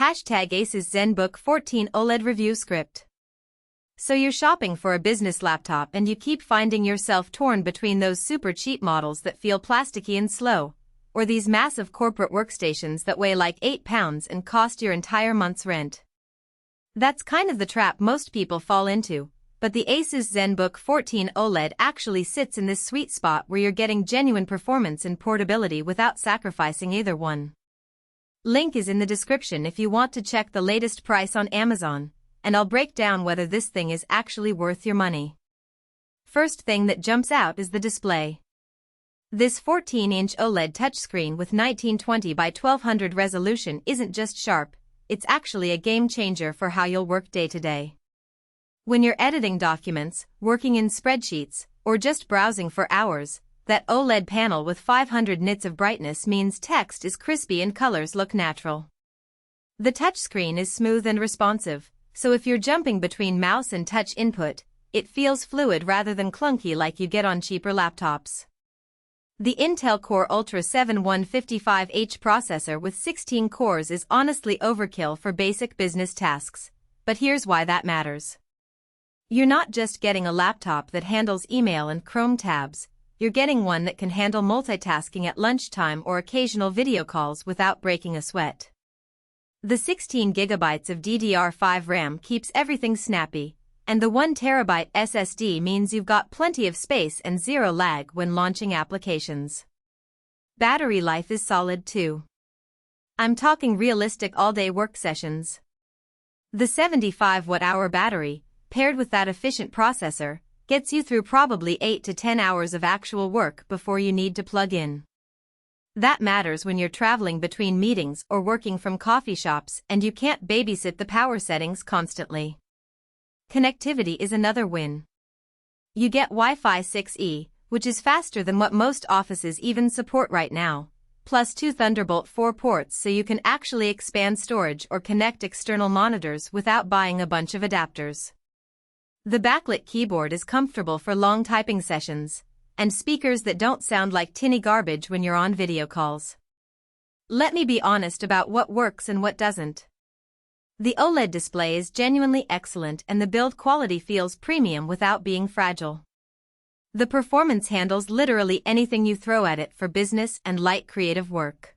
Hashtag ASUS Zenbook 14 OLED review script. So you're shopping for a business laptop and you keep finding yourself torn between those super cheap models that feel plasticky and slow, or these massive corporate workstations that weigh like 8 pounds and cost your entire month's rent. That's kind of the trap most people fall into, but the ASUS Zenbook 14 OLED actually sits in this sweet spot where you're getting genuine performance and portability without sacrificing either one. Link is in the description if you want to check the latest price on Amazon, and I'll break down whether this thing is actually worth your money. First thing that jumps out is the display. This 14-inch OLED touchscreen with 1920 by 1200 resolution isn't just sharp, it's actually a game changer for how you'll work day to day. When you're editing documents, working in spreadsheets, or just browsing for hours, that OLED panel with 500 nits of brightness means text is crispy and colors look natural. The touchscreen is smooth and responsive, so if you're jumping between mouse and touch input, it feels fluid rather than clunky like you get on cheaper laptops. The Intel Core Ultra 7 155H processor with 16 cores is honestly overkill for basic business tasks, but here's why that matters. You're not just getting a laptop that handles email and Chrome tabs, you're getting one that can handle multitasking at lunchtime or occasional video calls without breaking a sweat. The 16 GB of DDR5 RAM keeps everything snappy, and the 1 TB SSD means you've got plenty of space and zero lag when launching applications. Battery life is solid too. I'm talking realistic all-day work sessions. The 75 watt-hour battery, paired with that efficient processor, gets you through probably 8 to 10 hours of actual work before you need to plug in. That matters when you're traveling between meetings or working from coffee shops and you can't babysit the power settings constantly. Connectivity is another win. You get Wi-Fi 6E, which is faster than what most offices even support right now, plus 2 Thunderbolt 4 ports so you can actually expand storage or connect external monitors without buying a bunch of adapters. The backlit keyboard is comfortable for long typing sessions, and speakers that don't sound like tinny garbage when you're on video calls. Let me be honest about what works and what doesn't. The OLED display is genuinely excellent and the build quality feels premium without being fragile. The performance handles literally anything you throw at it for business and light creative work.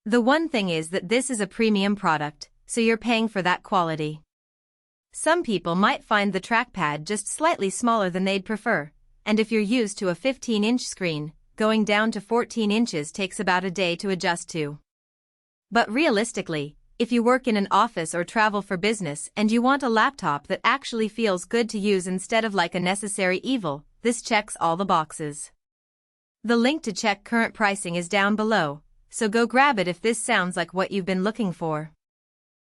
The one thing is that this is a premium product, so you're paying for that quality. Some people might find the trackpad just slightly smaller than they'd prefer, and if you're used to a 15-inch screen, going down to 14 inches takes about a day to adjust to. But realistically, if you work in an office or travel for business and you want a laptop that actually feels good to use instead of like a necessary evil, this checks all the boxes. The link to check current pricing is down below, so go grab it if this sounds like what you've been looking for.